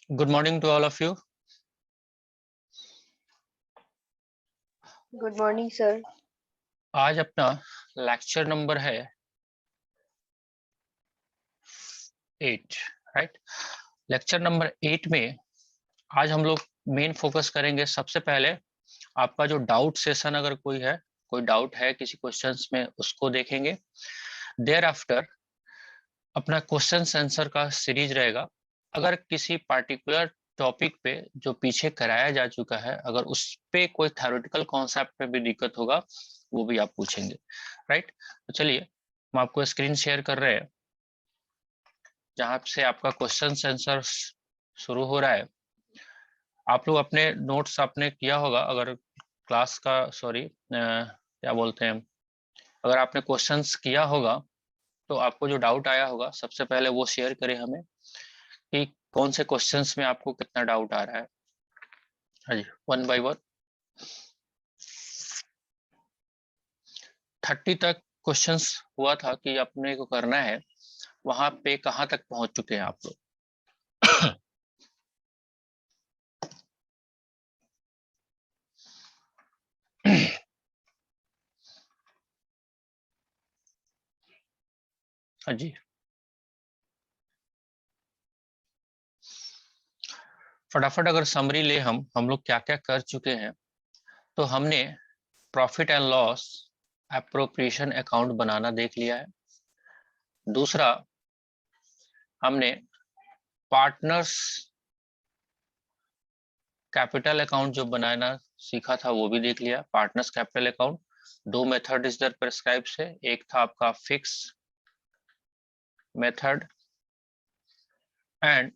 Good morning to all of you. Good morning sir. आज अपना lecture number है 8, right. Lecture number 8 में आज हम लोग मेन फोकस करेंगे। सबसे पहले आपका जो डाउट सेशन, अगर कोई डाउट है किसी क्वेश्चंस में, उसको देखेंगे। देयर आफ्टर अपना क्वेश्चन आंसर का सीरीज रहेगा। अगर किसी पार्टिकुलर टॉपिक पे जो पीछे कराया जा चुका है, अगर उस पे कोई थ्योरेटिकल कॉन्सेप्ट पे भी दिक्कत होगा, वो भी आप पूछेंगे, राइट। तो चलिए हम आपको स्क्रीन शेयर कर रहे हैं, जहां से आपका क्वेश्चन आंसर शुरू हो रहा है। आप लोग अपने नोट्स आपने किया होगा, अगर क्लास का क्या बोलते हैं, अगर आपने क्वेश्चंस किया होगा तो आपको जो डाउट आया होगा सबसे पहले वो शेयर करें हमें कि कौन से क्वेश्चंस में आपको कितना डाउट आ रहा है। हाँ जी, 1 बाय 1। 30 तक क्वेश्चंस हुआ था कि अपने को करना है, वहां पे कहाँ तक पहुंच चुके हैं आप लोग? हाँ जी, फटाफट अगर समरी ले हम लोग क्या क्या कर चुके हैं। तो हमने profit and loss appropriation account बनाना देख लिया है। दूसरा, हमने पार्टनर्स कैपिटल अकाउंट जो बनाना सीखा था वो भी देख लिया। पार्टनर्स कैपिटल अकाउंट, दो मेथड इस दर प्रेस्क्राइब से, एक था आपका फिक्स मेथड एंड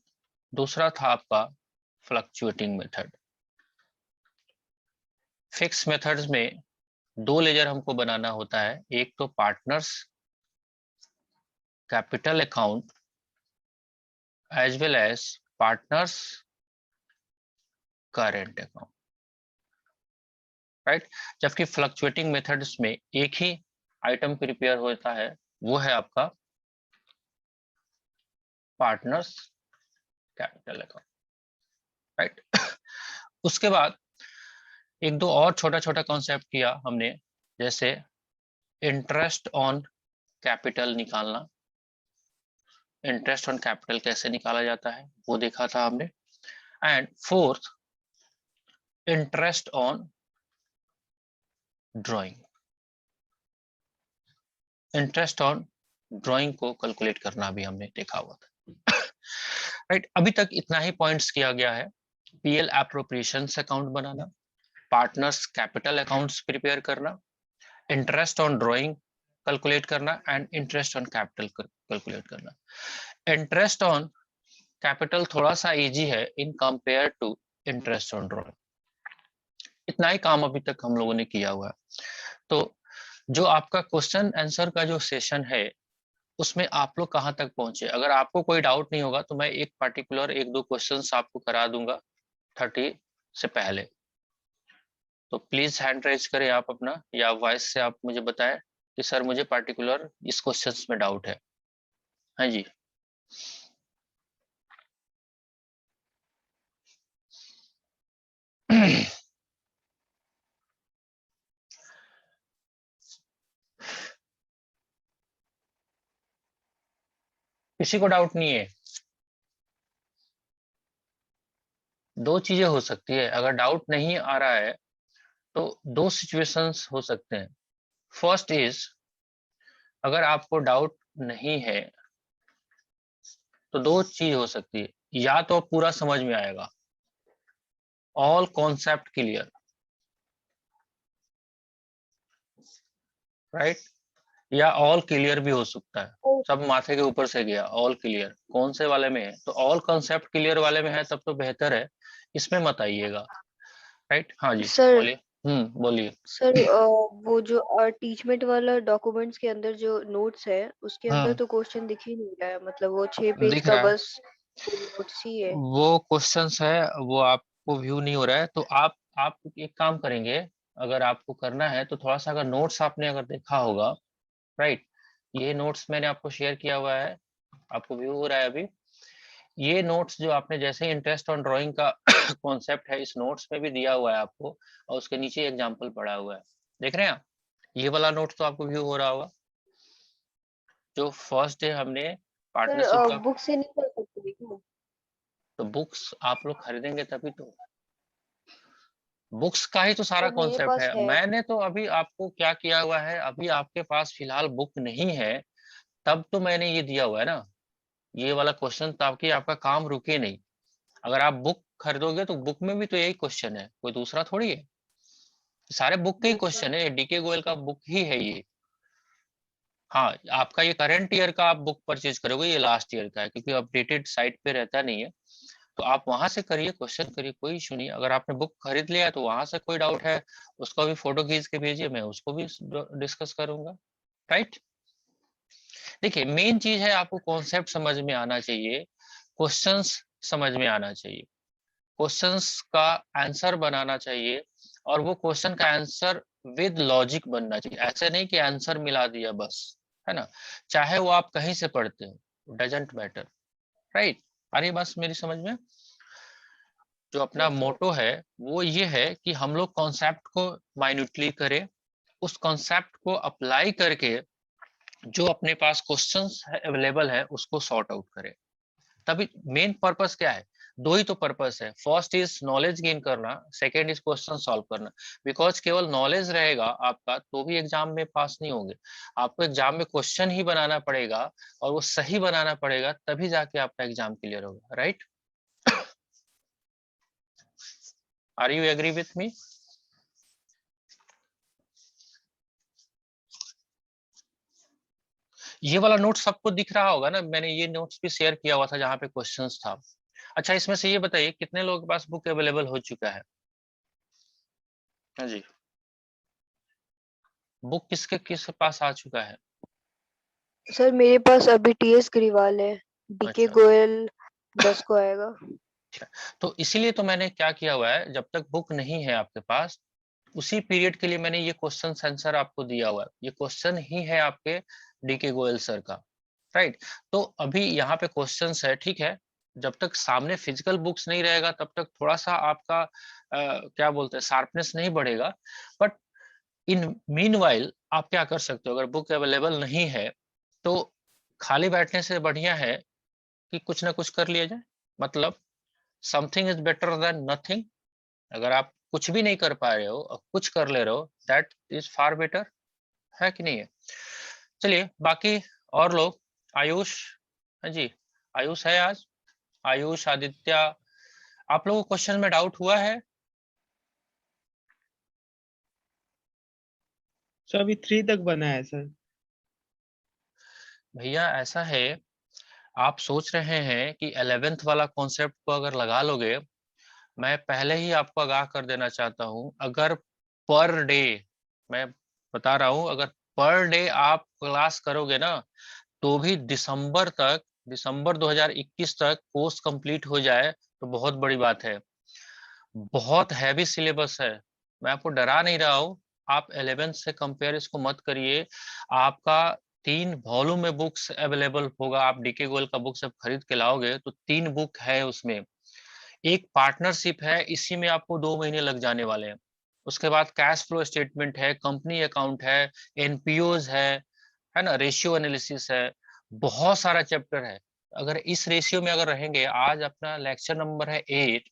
दूसरा था आपका फ्लक्चुएटिंग मेथड। फिक्स मेथड्स में दो लेजर हमको बनाना होता है, एक तो partners capital account as well as partners current account, right. जबकि फ्लक्चुएटिंग मेथड्स में एक ही आइटम प्रिपेयर होता है, वो है आपका पार्टनर्स कैपिटल अकाउंट, राइट। उसके बाद एक दो और छोटा छोटा कॉन्सेप्ट किया हमने, जैसे इंटरेस्ट ऑन कैपिटल निकालना, इंटरेस्ट ऑन कैपिटल कैसे निकाला जाता है वो देखा था हमने। And fourth, interest on drawing, interest on drawing को कैलकुलेट करना भी हमने देखा हुआ था, राइट। अभी तक इतना ही पॉइंट्स किया गया है। पीएल एप्रोप्रिएशन अकाउंट बनाना, पार्टनर्स कैपिटल अकाउंट्स प्रिपेयर करना, इंटरेस्ट ऑन ड्राइंग कैलकुलेट करना and interest on capital calculate करना। इंटरेस्ट ऑन कैपिटल थोड़ा सा इजी है in compare to interest on drawing. इतना ही काम अभी तक हम लोगों ने किया हुआ है। तो जो आपका क्वेश्चन आंसर का जो सेशन है, उसमें आप लोग कहाँ तक पहुंचे? अगर आपको कोई डाउट नहीं होगा तो मैं एक पर्टिकुलर एक दो क्वेश्चंस आपको करा दूंगा 30 से पहले। तो प्लीज हैंड रेज करें आप अपना, या वॉइस से आप मुझे बताएं कि सर मुझे पर्टिकुलर इस क्वेश्चंस में डाउट है। हाँ जी, किसी को डाउट नहीं है? दो चीजें हो सकती है, अगर डाउट नहीं आ रहा है तो दो सिचुएशंस हो सकते हैं। फर्स्ट इज, अगर आपको डाउट नहीं है तो दो चीज हो सकती है, या तो पूरा समझ में आएगा, ऑल कॉन्सेप्ट क्लियर, राइट, या ऑल क्लियर भी हो सकता है, सब माथे के ऊपर से गया, ऑल क्लियर कौन से वाले में है? तो ऑल कॉन्सेप्ट क्लियर वाले में है तब तो बेहतर है, इसमें मत आइएगा, राइट। हाँ जी सर बोलिए। बोलिए। सर वो जो टीचमेंट वाला डॉक्यूमेंट्स के अंदर जो नोट्स है उसके अंदर तो क्वेश्चन दिख ही नहीं रहा है, मतलब वो 6 पेज दिख का रहा है, बस नोट्स ही है। वो क्वेश्चंस है, वो आपको व्यू नहीं हो रहा है तो आप एक काम करेंगे। अगर आपको करना है तो थोड़ा सा अगर नोट्स आपने अगर देखा होगा, राइट, ये नोट्स मैंने आपको शेयर किया हुआ है, आपको व्यू हो रहा है अभी। ये नोट्स जो आपने जैसे इंटरेस्ट ऑन ड्राइंग का कॉन्सेप्ट है, इस नोट्स में भी दिया हुआ है आपको, और उसके नीचे एग्जाम्पल पड़ा हुआ है, देख रहे हैं आप? ये वाला नोट तो आपको व्यू हो रहा होगा, जो फर्स्ट डे हमने पार्टनरशिप सर का। बुक से नहीं कर सकते क्या? तो बुक्स आप लोग खरीदेंगे तभी तो, बुक्स का ही तो सारा सर मेरे कॉन्सेप्ट पास है। है। मैंने तो अभी आपको क्या किया हुआ है, अभी आपके पास फिलहाल बुक नहीं है, तब तो मैंने ये दिया हुआ है ना, ये वाला क्वेश्चन, ताकि आपका काम रुके नहीं। अगर आप बुक खरीदोगे तो बुक में भी तो यही क्वेश्चन है, कोई दूसरा थोड़ी है, सारे बुक के ही यस सर। क्वेश्चन है, डीके गोयल का बुक ही है ये। हाँ, आपका ये करंट ईयर का आप बुक परचेज करोगे, ये लास्ट ईयर का है, क्योंकि अपडेटेड साइट पे रहता नहीं है, तो आप वहां से करिए, क्वेश्चन करिए, कोई इशू नहीं। अगर आपने बुक खरीद लिया है तो वहां से कोई डाउट है, उसका भी फोटो खींच के भेजिए, मैं उसको भी डिस्कस करूंगा, राइट। देखिए, मेन चीज है आपको कॉन्सेप्ट समझ में आना चाहिए, क्वेश्चंस समझ में आना चाहिए, क्वेश्चंस का आंसर बनाना चाहिए, और वो क्वेश्चन का आंसर विद लॉजिक बनना चाहिए, ऐसे नहीं कि आंसर मिला दिया बस, है ना, चाहे वो आप कहीं से पढ़ते हो, डजेंट मैटर, राइट। आ रही है बात मेरी समझ में? जो अपना यस सर। मोटो है वो ये है कि हम लोग कॉन्सेप्ट को माइन्यूटली करें, उस कॉन्सेप्ट को अप्लाई करके जो अपने पास क्वेश्चंस अवेलेबल है उसको सॉर्ट आउट करें। तभी मेन पर्पस क्या है, दो ही तो पर्पस है, फर्स्ट इज नॉलेज गेन करना, सेकंड इज क्वेश्चन सॉल्व करना। बिकॉज केवल नॉलेज रहेगा आपका तो भी एग्जाम में पास नहीं होंगे, आपको एग्जाम में क्वेश्चन ही बनाना पड़ेगा, और वो सही बनाना पड़ेगा, तभी जाके आपका एग्जाम क्लियर होगा, right. Are you agree with me? ये वाला नोट सबको दिख रहा होगा ना, मैंने ये नोट्स भी शेयर किया हुआ था जहाँ पे क्वेश्चंस था। अच्छा, इसमें से ये बताइए कितने लोगों के पास बुक अवेलेबल हो चुका है? हाँ जी, बुक किसके किस पास आ चुका है? सर मेरे पास अभी टीएस ग्रीवाल है। डीके अच्छा, गोयल 10 को आएगा। अच्छा, तो इसीलिए तो मैंने क्या किया हुआ है, जब तक बुक नहीं है आपके पास, उसी पीरियड के लिए मैंने ये क्वेश्चन आंसर आपको दिया हुआ है, ये क्वेश्चन ही है आपके डीके गोयल सर का, राइट। तो अभी यहाँ पे क्वेश्चंस है, ठीक है, जब तक सामने फिजिकल बुक्स नहीं रहेगा तब तक थोड़ा सा आपका क्या बोलते हैं, शार्पनेस नहीं बढ़ेगा, बट इन मीनवाइल आप क्या कर सकते हो, अगर बुक अवेलेबल नहीं है तो खाली बैठने से बढ़िया है कि कुछ ना कुछ कर लिया जाए, मतलब something is better than nothing. अगर आप कुछ भी नहीं कर पा रहे हो और कुछ कर ले रहे हो, दैट इज फार बेटर, है कि नहीं है? चलिए बाकी और लोग, आयुष, हाँ जी, आयुष है आज, आयुष, आदित्य, आप लोगों को क्वेश्चन में डाउट हुआ है? सर अभी 3 तक बना है सर। भैया ऐसा है, आप सोच रहे हैं कि 11th वाला कॉन्सेप्ट को अगर लगा लोगे, मैं पहले ही आपको आगाह कर देना चाहता हूं, अगर पर डे, मैं बता रहा हूं, अगर पर डे आप क्लास करोगे ना, तो भी दिसंबर तक, दिसंबर 2021 तक कोर्स कंप्लीट हो जाए तो बहुत बड़ी बात है। बहुत हैवी सिलेबस है, मैं आपको डरा नहीं रहा हूँ, आप 11th से कंपेयर इसको मत करिए। आपका 3 वॉल्यूम में बुक्स अवेलेबल होगा, आप डीके गोयल का बुक जब खरीद के लाओगे तो 3 बुक है उसमें, एक पार्टनरशिप है, इसी में आपको 2 महीने लग जाने वाले हैं। उसके बाद कैश फ्लो स्टेटमेंट है, कंपनी अकाउंट है, एनपीओज है ना, रेशियो एनालिसिस है, बहुत सारा चैप्टर है। अगर इस रेशियो में अगर रहेंगे, आज अपना लेक्चर नंबर है 8,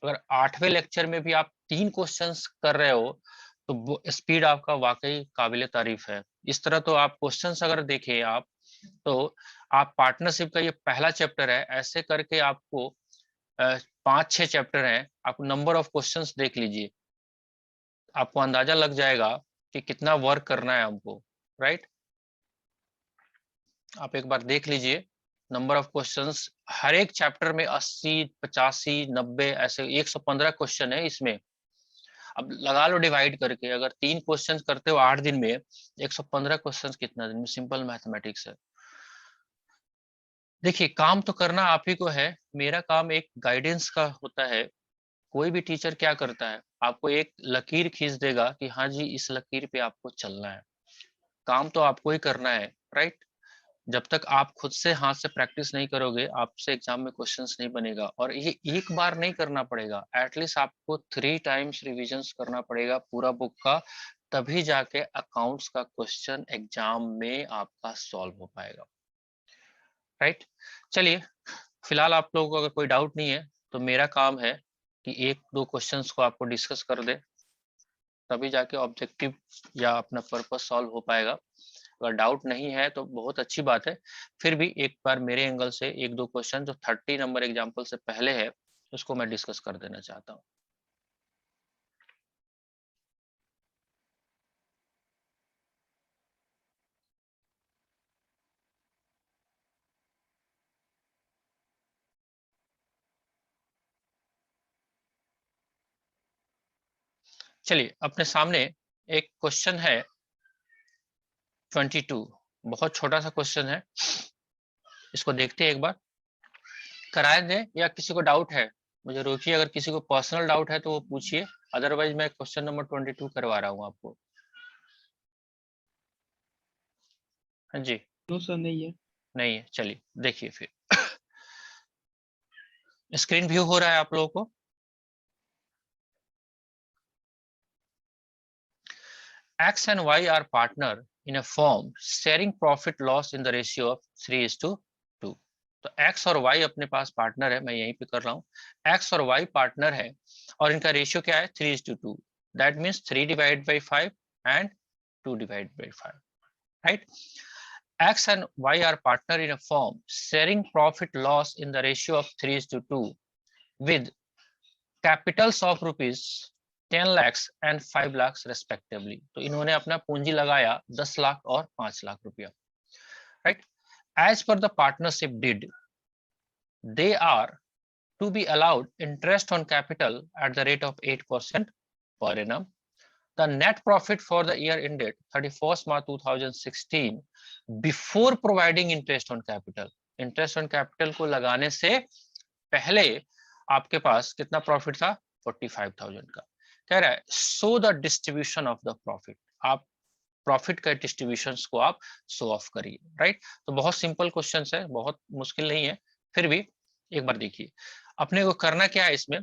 अगर 8वें लेक्चर में भी आप 3 क्वेश्चंस कर रहे हो तो स्पीड आपका वाकई काबिले तारीफ है। इस तरह तो आप क्वेश्चंस अगर देखें आप, तो आप पार्टनरशिप का ये पहला चैप्टर है, ऐसे करके आपको 5-6 चैप्टर हैं, आप नंबर ऑफ क्वेश्चंस देख लीजिए, आपको अंदाजा लग जाएगा कि कितना वर्क करना है हमको, राइट। आप एक बार देख लीजिए, नंबर ऑफ क्वेश्चंस हर एक चैप्टर में 80, 85, 90, ऐसे 115 क्वेश्चन है इसमें। अब लगा लो डिवाइड करके, अगर 3 क्वेश्चंस करते हो 8 दिन में, 115 क्वेश्चंस कितना दिन में, सिंपल मैथमेटिक्स है। देखिए, काम तो करना आप ही को है, मेरा काम एक गाइडेंस का होता है। कोई भी टीचर क्या करता है, आपको एक लकीर खींच देगा कि हाँ जी इस लकीर पे आपको चलना है, काम तो आपको ही करना है, राइट। जब तक आप खुद से हाथ से प्रैक्टिस नहीं करोगे, आपसे एग्जाम में क्वेश्चंस नहीं बनेगा। और ये एक बार नहीं करना पड़ेगा, एटलीस्ट आपको 3 टाइम्स रिविजन्स करना पड़ेगा पूरा बुक का, तभी जाके अकाउंट्स का क्वेश्चन एग्जाम में आपका सॉल्व हो पाएगा। राइट, चलिए फिलहाल आप लोगों को अगर कोई डाउट नहीं है तो मेरा काम है कि 1-2 क्वेश्चंस को आपको डिस्कस कर दे, तभी जाके ऑब्जेक्टिव या अपना पर्पस सॉल्व हो पाएगा। अगर डाउट नहीं है तो बहुत अच्छी बात है, फिर भी एक बार मेरे एंगल से 1-2 क्वेश्चन जो 30 नंबर एग्जाम्पल से पहले है उसको मैं डिस्कस कर देना चाहता हूँ। चलिए अपने सामने एक क्वेश्चन है 22, बहुत छोटा सा क्वेश्चन है, इसको देखते हैं एक बार, कराए दें या किसी को डाउट है मुझे रोकिए, अगर किसी को पर्सनल डाउट है तो वो पूछिए, अदरवाइज मैं क्वेश्चन नंबर 22 करवा रहा हूँ आपको। हाँ जी, नो सर, नहीं है। नहीं है, चलिए देखिए फिर। स्क्रीन व्यू हो रहा है आप लोगों को? X and Y are partner in a firm sharing profit loss in the ratio of 3:2। तो X और Y अपने पास पार्टनर है, मैं यहीं पे कर रहा हूँ, X और Y पार्टनर है और इनका रेशियो क्या है 3:2। That means 3/5 and 2/5, right? X and Y are partner in a firm sharing profit loss in the ratio of 3:2 with capitals of rupees 10 lakhs and 5 lakhs respectively। तो इन्होंने अपना पूंजी लगाया 10 लाख और 5 लाख रुपया, right? As per the partnership deed, they are to be allowed interest on capital at the rate of 8% per annum. The net profit for the year ended 31st March 2016 before providing interest on capital। interest on capital को लगाने से पहले आपके पास कितना profit था? 45,000 का। कह रहा है so the distribution of the profit, आप प्रॉफिट का डिस्ट्रीब्यूशन को आप शो ऑफ करिए, राइट? तो बहुत सिंपल क्वेश्चन है, बहुत मुश्किल नहीं है, फिर भी एक बार देखिए अपने को करना क्या है। इसमें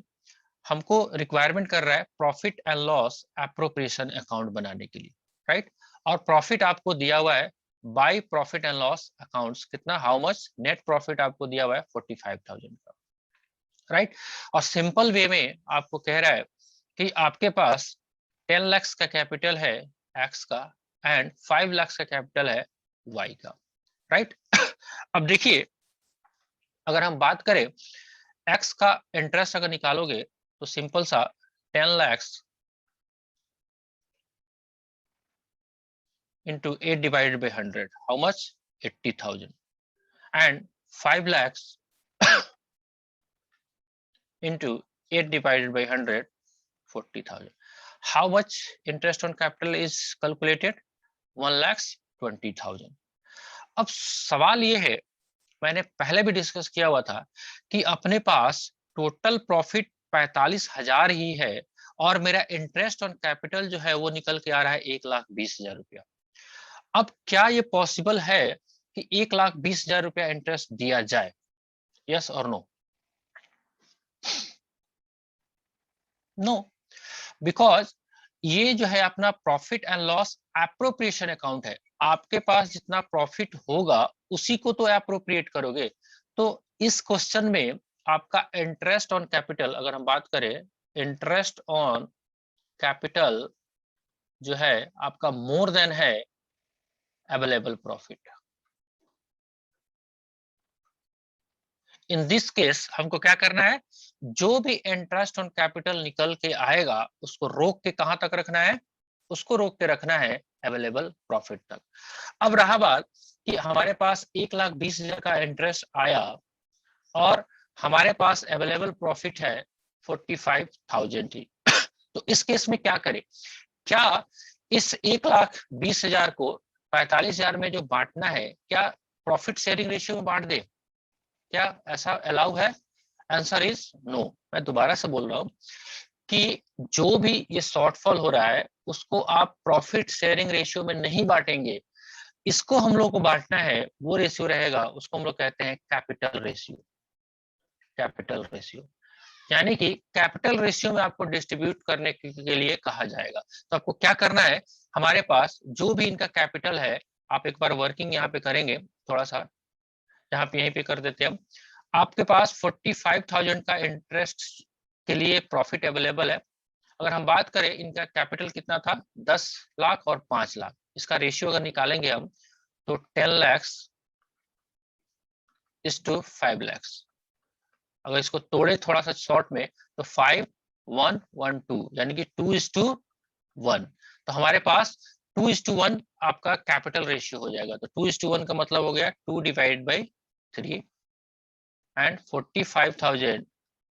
हमको रिक्वायरमेंट कर रहा है profit and loss appropriation account बनाने के लिए, राइट? और प्रॉफिट आपको दिया हुआ है by profit and loss accounts, कितना, हाउ मच, नेट प्रॉफिट आपको दिया हुआ है 45,000 का, राइट? और सिंपल वे में आपको कह रहा है कि आपके पास 10 लाख का कैपिटल है एक्स का एंड 5 लाख का कैपिटल है वाई का, राइट? अब देखिए अगर हम बात करें एक्स का इंटरेस्ट अगर निकालोगे तो सिंपल सा 10 lakh into 8 divided by 100, how much, 80,000, and 5 lakhs into 8 divided by 100, 40,000. How much interest on capital is calculated? 1,20,000. अब सवाल ये है, मैंने पहले भी डिस्कस किया हुआ था कि अपने पास टोटल प्रॉफिट 45,000 ही है और मेरा इंटरेस्ट ऑन कैपिटल जो है वो निकल के आ रहा है 1,20,000 रुपया। अब क्या ये पॉसिबल है कि 1,20,000 रुपया इंटरेस्ट दिया जाए? यस और नो? नो, बिकॉज ये जो है अपना profit and loss appropriation account है, आपके पास जितना प्रॉफिट होगा उसी को तो एप्रोप्रिएट करोगे। तो इस क्वेश्चन में आपका इंटरेस्ट ऑन कैपिटल, अगर हम बात करें इंटरेस्ट ऑन कैपिटल जो है आपका मोर देन है available profit. In this case हमको क्या करना है, जो भी इंटरेस्ट ऑन कैपिटल निकल के आएगा उसको रोक के कहां तक रखना है, उसको रोक के रखना है अवेलेबल प्रॉफिट तक। अब रहा बात कि हमारे पास 1,20,000 का इंटरेस्ट आया और हमारे पास अवेलेबल प्रॉफिट है 45,000 ही। तो इस केस में क्या करें, क्या इस 1,20,000 को 45,000 में जो बांटना है क्या प्रॉफिट शेयरिंग रेशियो में बांट दे? क्या ऐसा अलाउ है? Answer is no. मैं दोबारा से बोल रहा हूं कि जो भी ये शॉर्टफॉल हो रहा है उसको आप प्रॉफिट शेयरिंग रेशियो में नहीं बांटेंगे, इसको हम लोग को बांटना है, वो रेशियो रहेगा, उसको हम लोग कहते हैं कैपिटल रेशियो। कैपिटल रेशियो यानी कि कैपिटल रेशियो में आपको डिस्ट्रीब्यूट करने के लिए कहा जाएगा। तो आपको क्या करना है, हमारे पास जो भी इनका कैपिटल है, आप एक बार वर्किंग यहाँ पे करेंगे, थोड़ा सा यहाँ पे यहीं पे कर देते हैं हम। आपके पास 45,000 का इंटरेस्ट के लिए प्रॉफिट अवेलेबल है। अगर हम बात करें इनका कैपिटल कितना था, 10 लाख और 5 लाख, इसका रेशियो अगर निकालेंगे हम तो 10 lakhs इज टू 5 lakhs। अगर इसको तोड़े थोड़ा सा शॉर्ट में तो 5 1 1 2 यानी कि 2:1। तो हमारे पास 2:1 आपका कैपिटल रेशियो हो जाएगा। तो 2:1 का मतलब हो गया 2 divide by 3 and 45,000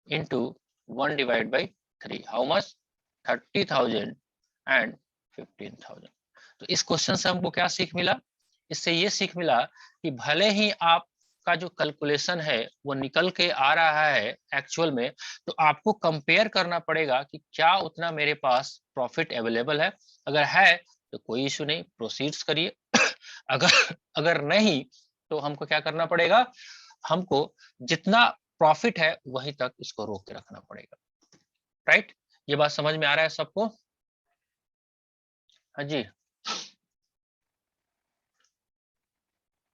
into 1 divided by 3, how much? 30,000 and 15,000। तो इस क्वेश्चन से हमको क्या सीख मिला, इससे ये सीख मिला कि भले ही आपका जो कैलकुलेशन है वो निकल के आ रहा है एक्चुअल में, तो आपको कंपेयर करना पड़ेगा कि क्या उतना मेरे पास प्रॉफिट अवेलेबल है। अगर है तो कोई इशू नहीं, प्रोसीड्स करिए। अगर नहीं तो हमको क्या करना पड़ेगा, हमको जितना प्रॉफिट है वहीं तक इसको रोक के रखना पड़ेगा। राइट, ये बात समझ में आ रहा है सबको? हाँ जी,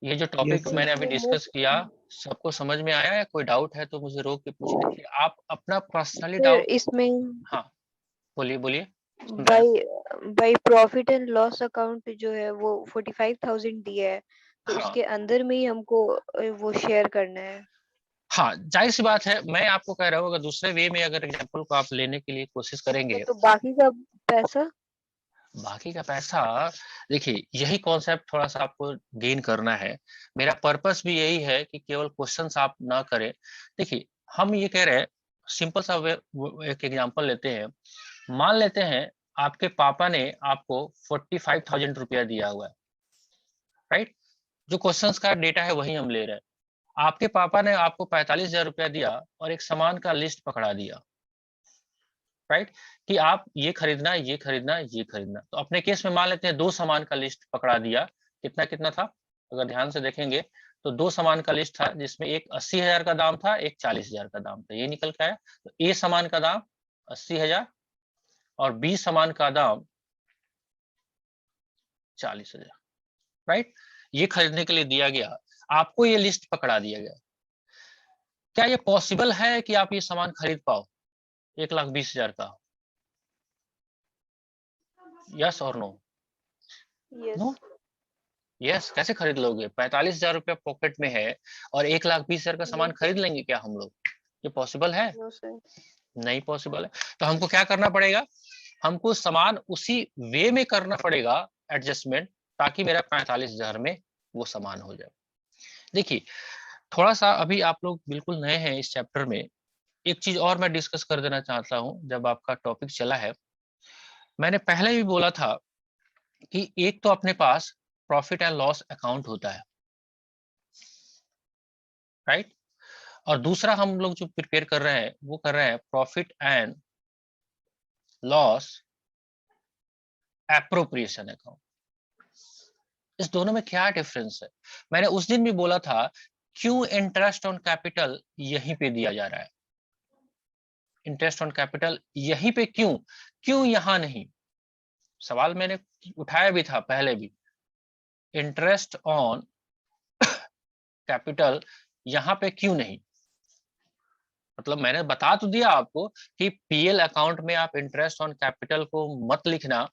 ये जो टॉपिक sir. मैंने अभी डिस्कस किया सबको समझ में आया है? कोई डाउट है तो मुझे रोक के पूछ लीजिए, आप अपना पर्सनली फिर डाउट। इसमें हाँ बोलिए बोलिए, सुन रहे हैं। By by profit and loss account जो है वो 45,000 दिया है, तो हाँ उसके अंदर में ही हमको वो शेयर करना है। हाँ, जाहिर सी बात है, मैं आपको कह रहा हूँ अगर दूसरे वे में अगर एग्जांपल को आप लेने के लिए कोशिश करेंगे, तो बाकी का पैसा बाकी का पैसा, देखिए यही कॉन्सेप्ट थोड़ा सा आपको गेन करना है। मेरा पर्पस भी यही है कि केवल क्वेश्चंस आप ना करें। देखिए हम ये कह रहे हैं, सिंपल सा एक एग्जांपल लेते हैं। मान लेते हैं आपके पापा ने आपको 45,000 रुपया दिया हुआ है, राइट। जो क्वेश्चंस का डेटा है वही हम ले रहे हैं। आपके पापा ने आपको 45,000 रुपया दिया और एक सामान का लिस्ट पकड़ा दिया, राइट, कि आप ये खरीदना, ये खरीदना, ये खरीदना। तो अपने केस में मान लेते हैं 2 सामान का लिस्ट पकड़ा दिया। कितना कितना था, अगर ध्यान से देखेंगे तो 2 सामान का लिस्ट था, जिसमें एक 80,000 का दाम था, एक 40,000 का दाम था। ये निकल के आया। तो ए सामान का दाम 80,000 और बी सामान का दाम 40,000, राइट। ये खरीदने के लिए दिया गया, आपको ये लिस्ट पकड़ा दिया गया। क्या ये पॉसिबल है कि आप ये सामान खरीद पाओ 1,20,000 का? यस और नो? यस नो, यस, कैसे खरीद लोगे? 45,000 रुपया पॉकेट में है और 1,20,000 का सामान खरीद लेंगे क्या हम लोग? ये पॉसिबल है? No sir. नहीं पॉसिबल है। तो हमको क्या करना पड़ेगा, हमको सामान उसी वे में करना पड़ेगा एडजस्टमेंट, ताकि मेरा 45,000 में वो सामान हो जाए। देखिए थोड़ा सा अभी आप लोग बिल्कुल नए हैं इस चैप्टर में, एक चीज और मैं डिस्कस कर देना चाहता हूं। जब आपका टॉपिक चला है, मैंने पहले भी बोला था कि एक तो अपने पास प्रॉफिट एंड लॉस अकाउंट होता है, राइट, और दूसरा हम लोग जो प्रिपेयर कर रहे हैं वो कर रहे हैं profit and loss appropriation account. इस दोनों में क्या डिफरेंस है? मैंने उस दिन भी बोला था, क्यों इंटरेस्ट ऑन कैपिटल यहीं पे दिया जा रहा है, इंटरेस्ट ऑन कैपिटल यहीं पे क्यों, क्यों यहां नहीं? सवाल मैंने उठाया भी था पहले भी, इंटरेस्ट ऑन कैपिटल यहां पे क्यों नहीं? मतलब मैंने बता तो दिया आपको कि पीएल अकाउंट में आप इंटरेस्ट ऑन कैपिटल को मत लिखना।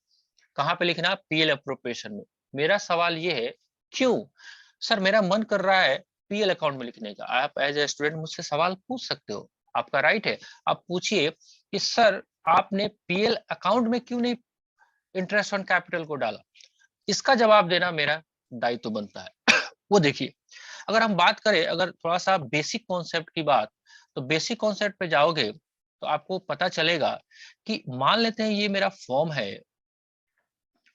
कहां पे लिखना? पीएल अप्रोप्रिएशन में। मेरा सवाल ये है, क्यों? सर मेरा मन कर रहा है पीएल अकाउंट में लिखने का। आप एज ए स्टूडेंट मुझसे सवाल पूछ सकते हो, आपका राइट है। आप पूछिए कि सर आपने पीएल अकाउंट में क्यों नहीं इंटरेस्ट ऑन कैपिटल को डाला? इसका जवाब देना मेरा दायित्व बनता है। वो देखिए, अगर हम बात करें, अगर थोड़ा सा बेसिक कॉन्सेप्ट की बात, तो बेसिक कॉन्सेप्ट पे जाओगे तो आपको पता चलेगा कि मान लेते हैं ये मेरा फॉर्म है,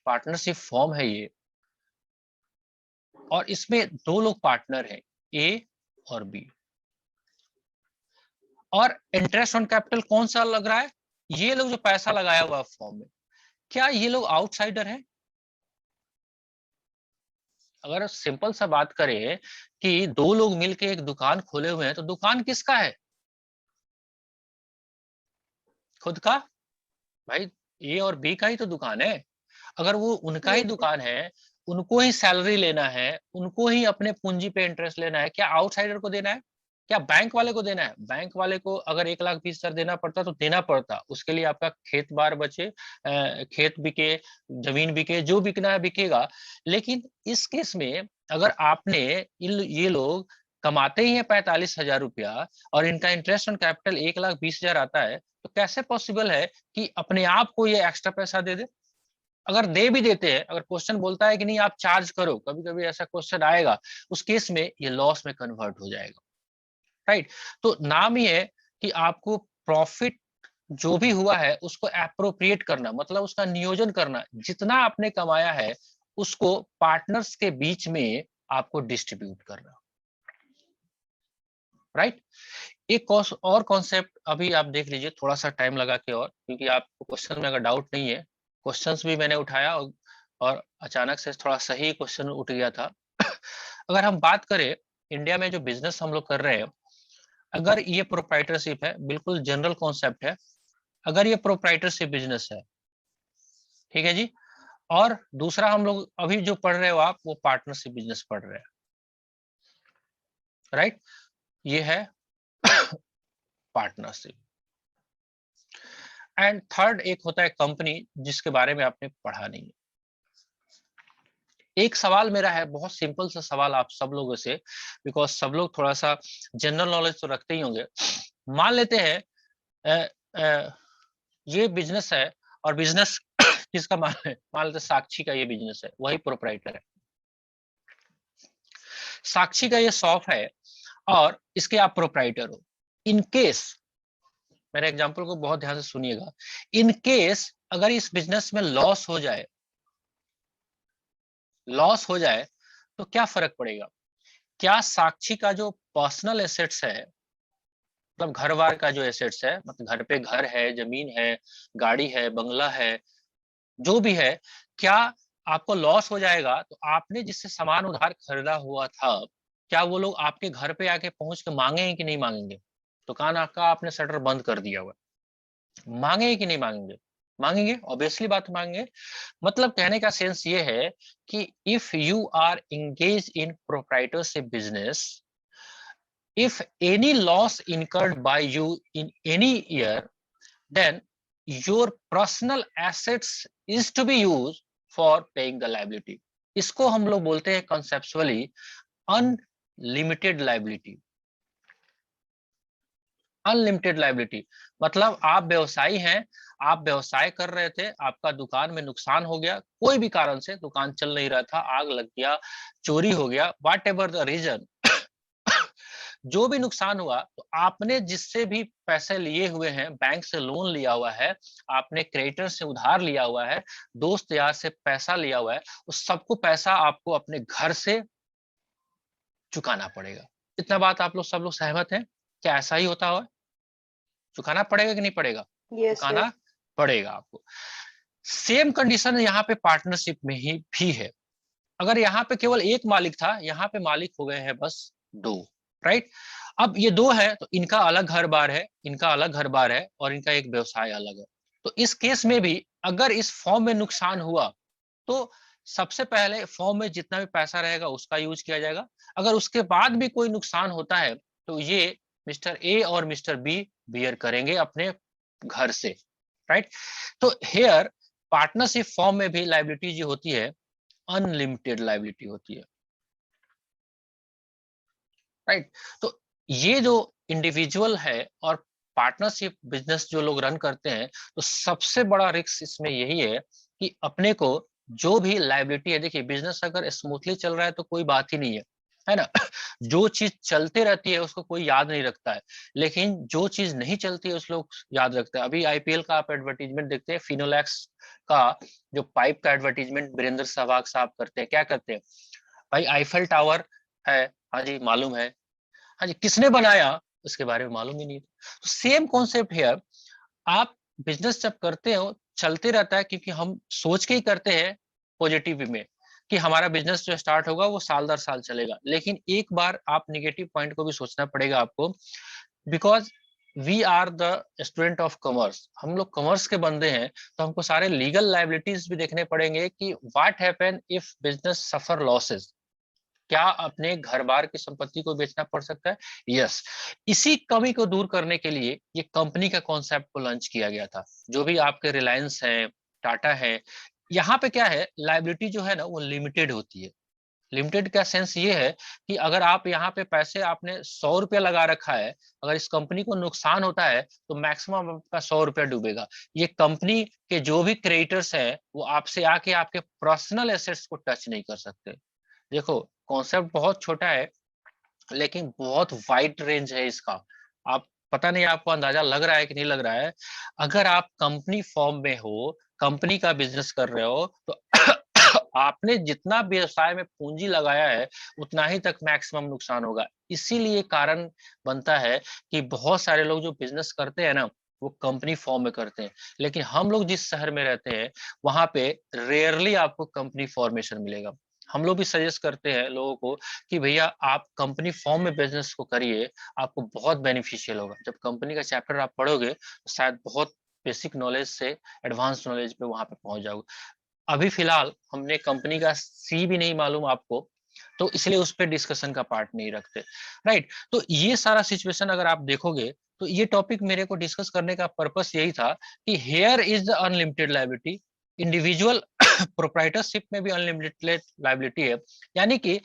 पार्टनरशिप फॉर्म है ये, और इसमें 2 लोग पार्टनर हैं, ए और बी, और इंटरेस्ट ऑन कैपिटल कौन सा लग रहा है? ये लोग जो पैसा लगाया हुआ फॉर्म में, क्या ये लोग आउटसाइडर हैं? अगर सिंपल सा बात करें कि दो लोग मिलके एक दुकान खोले हुए हैं तो दुकान किसका है? खुद का। भाई ए और बी का ही तो दुकान है। अगर वो उनका ही यस सर। दुकान है, उनको ही सैलरी लेना है, उनको ही अपने पूंजी पे इंटरेस्ट लेना है, क्या आउटसाइडर को देना है? क्या बैंक वाले को देना है? बैंक वाले को अगर 1,20,000 देना पड़ता तो देना पड़ता, उसके लिए आपका खेत बार बचे, खेत बिके, जमीन बिके, जो बिकना है बिकेगा। लेकिन इस केस में अगर आपने ये लोग कमाते ही हैं 45,000 रुपया और इनका इंटरेस्ट ऑन कैपिटल 1,20,000 आता है, तो कैसे पॉसिबल है कि अपने आप को ये एक्स्ट्रा पैसा दे दे? अगर दे भी देते हैं, अगर क्वेश्चन बोलता है कि नहीं आप चार्ज करो, कभी कभी ऐसा क्वेश्चन आएगा, उस केस में ये लॉस में कन्वर्ट हो जाएगा, राइट? तो नाम ही है कि आपको प्रॉफिट जो भी हुआ है उसको एप्रोप्रिएट करना, मतलब उसका नियोजन करना, जितना आपने कमाया है उसको पार्टनर्स के बीच में आपको डिस्ट्रीब्यूट करना, राइट? एक और कॉन्सेप्ट अभी आप देख लीजिए, थोड़ा सा टाइम लगा के, और क्योंकि आपको क्वेश्चन में अगर डाउट नहीं है, क्वेश्चंस भी मैंने उठाया और अचानक से थोड़ा सही क्वेश्चन उठ गया था। अगर हम बात करें इंडिया में जो बिजनेस हम लोग कर रहे हैं, अगर ये प्रोप्राइटरशिप है, बिल्कुल जनरल कॉन्सेप्ट है, अगर ये प्रोप्राइटरशिप बिजनेस है, ठीक है जी, और दूसरा हम लोग अभी जो पढ़ रहे हो आप, वो पार्टनरशिप बिजनेस पढ़ रहे हैं, राइट? ये है पार्टनरशिप। एंड थर्ड एक होता है कंपनी, जिसके बारे में आपने पढ़ा नहीं है। एक सवाल मेरा है, बहुत सिंपल सा सवाल आप सब लोगों से, बिकॉज सब लोग थोड़ा सा जनरल नॉलेज तो रखते ही होंगे। मान लेते हैं अ, अ, ये बिजनेस है, और बिजनेस किसका मान लेते साक्षी का ये बिजनेस है, वही प्रोप्राइटर है। साक्षी का ये शॉप है और इसके आप प्रोप्राइटर हो। इन केस, मेरे एग्जांपल को बहुत ध्यान से सुनिएगा, इन केस अगर इस बिजनेस में लॉस हो जाए, तो क्या फर्क पड़ेगा? क्या साक्षी का जो पर्सनल एसेट्स है, मतलब घर बार का जो एसेट्स है, मतलब घर पे घर है, जमीन है, गाड़ी है, बंगला है, जो भी है, क्या आपको लॉस हो जाएगा तो आपने जिससे सामान उधार खरीदा हुआ था, क्या वो लोग आपके घर पे आके पहुंच के मांगेंगे कि नहीं मांगेंगे? दुकान आपका आपने शटर बंद कर दिया हुआ, मांगेंगे कि नहीं मांगेंगे? मांगेंगे, ऑब्वियसली बात मांगेंगे। मतलब कहने का सेंस ये है कि if you are engage in proprietorship business, if any loss incurred by you in any year, then your personal assets is to be used for paying the liability. इसको हम लोग बोलते हैं conceptually unlimited liability. Unlimited liability मतलब आप व्यवसायी हैं, आप व्यवसाय कर रहे थे, आपका दुकान में नुकसान हो गया, कोई भी कारण से दुकान चल नहीं रहा था, आग लग गया, चोरी हो गया, व्हाट एवर द रीजन, जो भी नुकसान हुआ, तो आपने जिससे भी पैसे लिए हुए हैं, बैंक से लोन लिया हुआ है, आपने क्रेडिटर से उधार लिया हुआ है, दोस्त यार से पैसा लिया हुआ है, उस सबको पैसा आपको अपने घर से चुकाना पड़ेगा। इतना बात आप लोग सब लोग सहमत हैं? क्या ऐसा ही होता है? चुकाना पड़ेगा कि नहीं पड़ेगा? Yes sir. चुकाना पड़ेगा आपको। सेम कंडीशन यहाँ पे पार्टनरशिप में ही भी है। अगर यहाँ पे केवल एक मालिक था, यहाँ पे मालिक हो गए हैं बस दो, राइट? अब ये दो है तो इनका अलग घर बार है, इनका अलग घर बार है, और इनका एक व्यवसाय अलग है। तो इस केस में भी अगर इस फॉर्म में नुकसान हुआ तो सबसे पहले फॉर्म में जितना भी पैसा रहेगा उसका यूज किया जाएगा। अगर उसके बाद भी कोई नुकसान होता है तो ये मिस्टर ए और मिस्टर बी बियर करेंगे अपने घर से, राइट? तो हेयर पार्टनरशिप फॉर्म में भी लायबिलिटी जो होती है अनलिमिटेड लायबिलिटी होती है, राइट? तो ये जो इंडिविजुअल है और पार्टनरशिप बिजनेस जो लोग रन करते हैं, तो सबसे बड़ा रिस्क इसमें यही है कि अपने को जो भी लायबिलिटी है, देखिए बिजनेस अगर स्मूथली चल रहा है तो कोई बात ही नहीं है ना? जो चीज चलते रहती है उसको कोई याद नहीं रखता है, लेकिन जो चीज नहीं चलती है उस लोग याद रखते हैं। अभी आईपीएल का आप एडवर्टीजमेंट देखते हैं, फिनोलेक्स का जो पाइप का एडवर्टीजमेंट वीरेंद्र सहवाग साहब करते हैं, क्या करते हैं भाई? आईफेल टावर है, हाँ जी मालूम है, हाँ जी, किसने बनाया उसके बारे में मालूम ही नहीं। तो सेम कॉन्सेप्ट है, आप बिजनेस जब करते हो चलते रहता है, क्योंकि हम सोच के ही करते हैं पॉजिटिव में, कि हमारा बिजनेस जो स्टार्ट होगा वो साल दर साल चलेगा, लेकिन एक बार आप निगेटिव पॉइंट को भी सोचना पड़ेगा आपको, because we are the student of commerce, हम लोग कॉमर्स के बंदे हैं, तो हमको सारे लीगल लाइबिलिटीज भी देखने पड़ेंगे कि what happen if business suffer losses, क्या अपने घर बार की संपत्ति को बेचना पड़ सकता है। यस, इसी कमी को दूर करने के लिए ये कंपनी का कॉन्सेप्ट को लॉन्च किया गया था। जो भी आपके रिलायंस है, टाटा है, यहाँ पे क्या है, लाइबिलिटी जो है ना वो लिमिटेड होती है। लिमिटेड का सेंस ये है कि अगर आप यहाँ पे पैसे आपने 100 रुपया लगा रखा है, अगर इस कंपनी को नुकसान होता है तो मैक्सिमम आपका 100 रुपया डूबेगा। ये कंपनी के जो भी क्रेडिटर्स हैं वो आपसे आके आपके पर्सनल एसेट्स को टच नहीं कर सकते। देखो, कॉन्सेप्ट बहुत छोटा है लेकिन बहुत वाइड रेंज है इसका। आप, पता नहीं आपको अंदाजा लग रहा है कि नहीं लग रहा है। अगर आप कंपनी फॉर्म में हो, कंपनी का बिजनेस कर रहे हो, तो आपने जितना व्यवसाय में पूंजी लगाया है उतना ही तक मैक्सिमम नुकसान होगा। इसीलिए कारण बनता है कि बहुत सारे लोग जो बिजनेस करते हैं ना वो कंपनी फॉर्म में करते हैं, लेकिन हम लोग जिस शहर में रहते हैं वहां पे रेयरली आपको कंपनी फॉर्मेशन मिलेगा। हम लोग भी सजेस्ट करते हैं लोगों को कि भैया आप कंपनी फॉर्म में बिजनेस को करिए, आपको बहुत बेनिफिशियल होगा। जब कंपनी का चैप्टर आप पढ़ोगे तो शायद बहुत बेसिक नॉलेज से एडवांस नॉलेज पे वहां पे पहुंच जाओगे। अभी फिलहाल हमने कंपनी का सी भी नहीं मालूम आपको, तो इसलिए उस पर डिस्कशन का पार्ट नहीं रखते, राइट। तो ये सारा सिचुएशन अगर आप देखोगे तो ये टॉपिक मेरे को डिस्कस करने का पर्पस यही था कि here is the unlimited liability, individual proprietorship में भी अनलिमिटेड लायबिलिटी है। यानी कि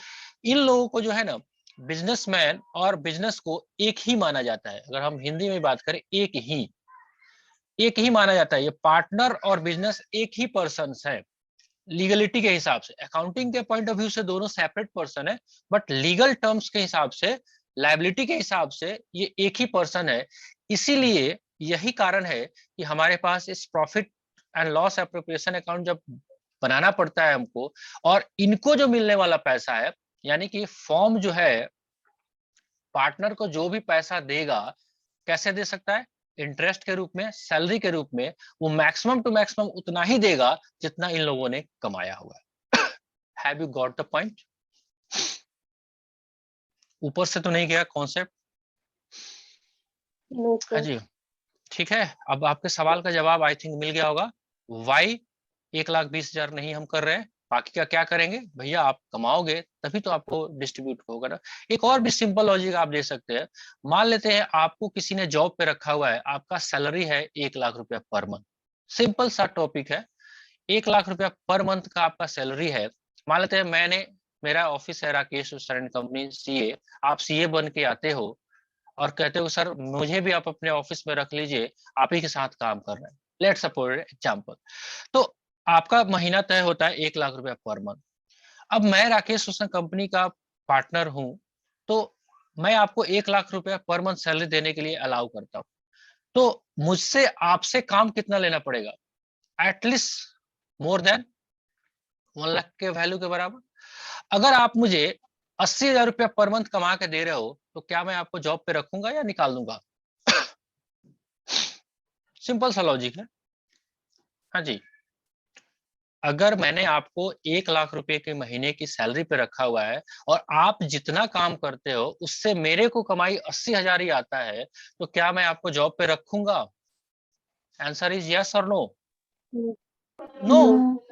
इन लोगों को जो है ना, बिजनेसमैन और बिजनेस को एक ही माना जाता है। अगर हम हिंदी में बात करें, एक ही माना जाता है। ये पार्टनर और बिजनेस एक ही पर्सन है लीगलिटी के हिसाब से। अकाउंटिंग के पॉइंट ऑफ व्यू से दोनों सेपरेट पर्सन है, बट लीगल टर्म्स के हिसाब से, लायबिलिटी के हिसाब से ये एक ही पर्सन है। इसीलिए यही कारण है कि हमारे पास इस profit and loss appropriation account जब बनाना पड़ता है हमको, और इनको जो मिलने वाला पैसा है, यानी कि फॉर्म जो है पार्टनर को जो भी पैसा देगा, कैसे दे सकता है, इंटरेस्ट के रूप में, सैलरी के रूप में, वो मैक्सिमम टू मैक्सिमम उतना ही देगा जितना इन लोगों ने कमाया हुआ है। Have you got the point? ऊपर से तो नहीं गया कॉन्सेप्ट? नो हाँ सर। जी, ठीक है। अब आपके सवाल का जवाब आई थिंक मिल गया होगा। वाई 1,20,000 नहीं हम कर रहे हैं, बाकी का क्या करेंगे भैया, आप कमाओगे तभी तो आपको डिस्ट्रीब्यूट होगा ना। एक और भी सिंपल लॉजिक आप दे सकते हैं। मान लेते हैं आपको किसी ने जॉब पे रखा हुआ है, आपका सैलरी है 1,00,000 रुपया पर मंथ। सिंपल सा टॉपिक है, 1,00,000 रुपया पर मंथ का आपका सैलरी है। मान लेते हैं मेरा ऑफिस है राकेश शरण कंपनी सीए, आप सीए बन के आते हो और कहते हो सर मुझे भी आप अपने ऑफिस में रख लीजिए, आप ही के साथ काम कर रहे हैं, लेट्स सपोज एग्जांपल। तो आपका महीना तय होता है 1,00,000 रुपया पर मंथ। अब मैं राकेश रोशन कंपनी का पार्टनर हूं, तो मैं आपको 1,00,000 रुपया पर मंथ सैलरी देने के लिए अलाउ करता हूं। तो मुझसे आपसे काम कितना लेना पड़ेगा? एटलीस्ट मोर देन 1,00,000 के वैल्यू के बराबर। अगर आप मुझे 80,000 रुपया पर मंथ कमा के दे रहे हो, तो क्या मैं आपको जॉब पे रखूंगा या निकाल दूंगा? सिंपल सा लॉजिक है। हाँ जी, अगर मैंने आपको 1,00,000 रुपए के महीने की सैलरी पे रखा हुआ है और आप जितना काम करते हो उससे मेरे को कमाई 80,000 ही आता है, तो क्या मैं आपको जॉब पे रखूंगा? आंसर इज यस और नो? नो। नो।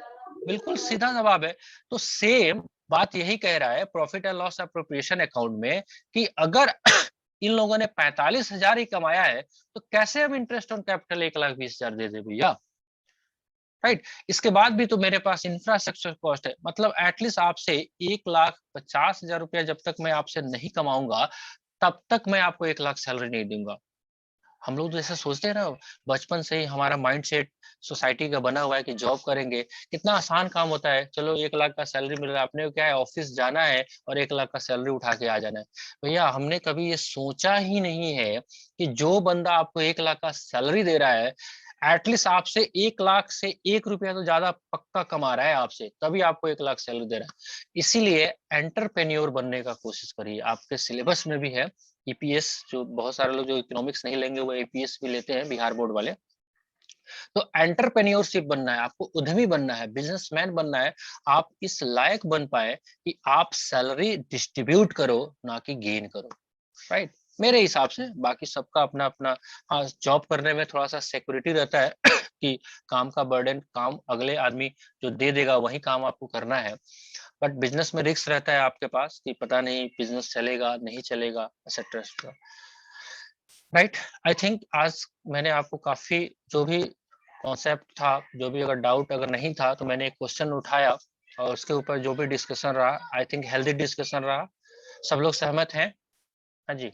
बिल्कुल सीधा जवाब है। तो सेम बात यही कह रहा है profit and loss appropriation account में, कि अगर इन लोगों ने 45,000 ही कमाया है तो कैसे हम इंटरेस्ट ऑन कैपिटल 1,20,000 दे दे भैया, राइट। इसके बाद भी तो मेरे पास इंफ्रास्ट्रक्चर कॉस्ट है, मतलब एटलीस्ट आपसे 1,50,000 रुपया जब तक मैं आपसे नहीं कमाऊंगा तब तक मैं आपको 1,00,000 सैलरी नहीं दूंगा। हम लोग तो ऐसा सोचते हैं ना, बचपन से ही हमारा माइंडसेट सोसाइटी का बना हुआ है कि जॉब करेंगे, कितना आसान काम होता है, चलो 1,00,000 का सैलरी मिल रहा है, अपने को क्या है ऑफिस जाना है और 1,00,000 का सैलरी उठा के आ जाना है। भैया हमने कभी ये सोचा ही नहीं है कि जो बंदा आपको 1,00,000 का सैलरी दे रहा है, एटलीस्ट आपसे 1,00,000 से 1 रुपया तो ज्यादा पक्का कमा रहा है आपसे, तभी आपको 1,00,000 सैलरी दे रहा है। इसीलिए एंटरप्रेन्योर बनने का कोशिश करिए। आपके सिलेबस में भी है ईपीएस, जो बहुत सारे लोग जो इकोनॉमिक्स नहीं लेंगे वो एपीएस भी लेते हैं, बिहार बोर्ड वाले। तो एंटरप्रेन्योरशिप बनना है, आपको उद्यमी बनना है, बिजनेसमैन बनना है, आप इस लायक बन पाए कि आप सैलरी डिस्ट्रीब्यूट करो, ना कि गेन करो, राइट? मेरे हिसाब से, बाकी सबका अपना अपना, हाँ जॉब करने में थोड़ा सा सिक्योरिटी रहता है कि काम का बर्डन, काम अगले आदमी जो दे देगा वही काम आपको करना है, बट बिजनेस में रिस्क रहता है आपके पास कि पता नहीं बिजनेस चलेगा नहीं चलेगा, एक्सेट्रा, राइट? आई थिंक आज मैंने आपको काफी जो भी कॉन्सेप्ट था, जो भी अगर डाउट अगर नहीं था तो मैंने एक क्वेश्चन उठाया और उसके ऊपर जो भी डिस्कशन रहा, आई थिंक हेल्दी डिस्कशन रहा। सब लोग सहमत हैं? हाँ जी,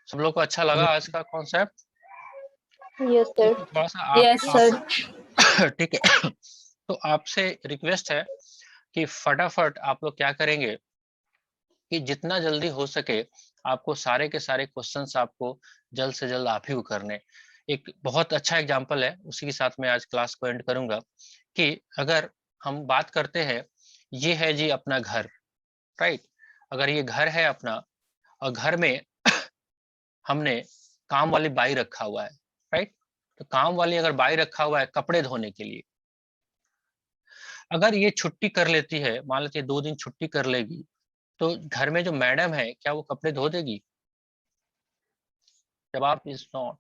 सब लोग को अच्छा लगा आज का कॉन्सेप्ट? Yes sir. थोड़ा सा आप यस सर। ठीक है तो आपसे रिक्वेस्ट है कि फटाफट आप लोग क्या करेंगे कि जितना जल्दी हो सके आपको सारे के सारे क्वेश्चंस आपको जल्द से जल्द आप ही को करने। एक बहुत अच्छा एग्जांपल है, उसी के साथ मैं आज क्लास को एंड करूंगा कि अगर हम बात करते हैं, ये है जी अपना घर, राइट? अगर ये घर है अपना और घर में हमने काम वाली बाई रखा हुआ है, राइट? तो काम वाली अगर बाई रखा हुआ है कपड़े धोने के लिए, अगर ये छुट्टी कर लेती है, मान लेते 2 दिन छुट्टी कर लेगी, तो घर में जो मैडम है क्या वो कपड़े धो देगी? जवाब इज नॉट।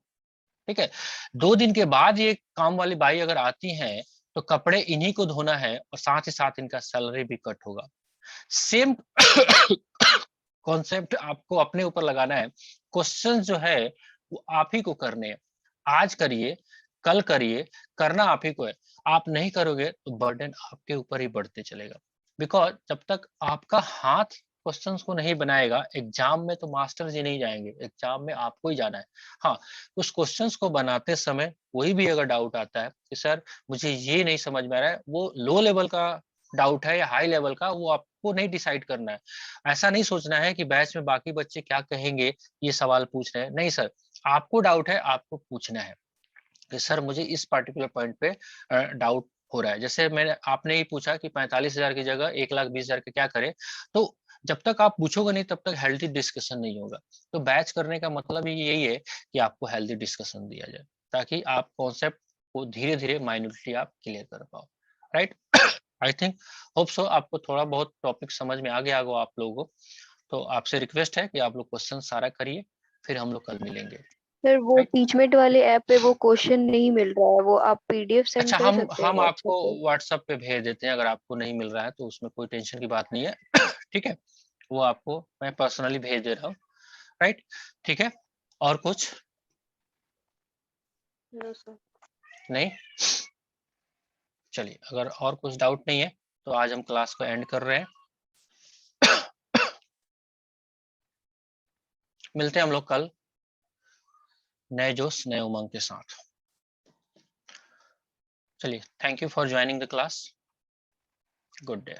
ठीक है, 2 दिन के बाद ये काम वाली बाई अगर आती हैं तो कपड़े इन्हीं को धोना है और साथ ही साथ इनका सैलरी भी कट होगा। सेम कॉन्सेप्ट आपको अपने ऊपर लगाना है। क्वेश्चन जो है वो आप ही को करने हैं। आज करिए, कल करिए, करना आप ही को है। आप नहीं करोगे तो बर्डन आपके ऊपर ही बढ़ते चलेगा। बिकॉज जब तक आपका हाथ क्वेश्चंस को नहीं बनाएगा, एग्जाम में तो मास्टर जी नहीं जाएंगे, एग्जाम में आपको ही जाना है। हाँ, उस क्वेश्चंस को बनाते समय कोई भी अगर डाउट आता है कि सर मुझे ये नहीं समझ में आ रहा है, वो लो लेवल का डाउट है या हाई लेवल का, वो आपको नहीं डिसाइड करना है। ऐसा नहीं सोचना है कि बैच में बाकी बच्चे क्या कहेंगे, ये सवाल पूछ रहे हैं, नहीं सर, आपको डाउट है, आपको पूछना है कि सर मुझे इस पर्टिकुलर पॉइंट पे डाउट हो रहा है। जैसे मैंने आपने ही पूछा कि 45,000 की जगह 1,20,000 का क्या करें, तो जब तक आप पूछोगे नहीं तब तक हेल्दी डिस्कशन नहीं होगा। तो बैच करने का मतलब ही यही है कि आपको हेल्दी डिस्कशन दिया जाए ताकि आप कॉन्सेप्ट को धीरे धीरे माइन्यूटली आप क्लियर कर पाओ, right? I think, hope so आपको थोड़ा बहुत टॉपिक समझ में आ गया होगा आप लोगों को। तो आपसे रिक्वेस्ट है कि आप लोग क्वेश्चन सारा करिए, फिर हम लोग कल मिलेंगे। सर वो राइट? टीचमेंट वाले ऐप पे वो क्वेश्चन नहीं मिल रहा है, वो आप पीडीएफ सेंड अच्छा, कर सकते हैं हम व्हाट्सएप आपको पे? व्हाट्सएप पे भेज देते हैं, अगर आपको नहीं मिल रहा है तो उसमें कोई टेंशन की बात नहीं है। ठीक है, वो आपको मैं पर्सनली भेज दे रहा हूँ, राइट? ठीक है, और कुछ नो सर। नहीं? चलिए, अगर और कुछ डाउट नहीं है तो आज हम क्लास को एंड कर रहे हैं। मिलते हैं हम लोग कल नए जोश नए उमंग के साथ। चलिए, thank you for joining the class. Good day.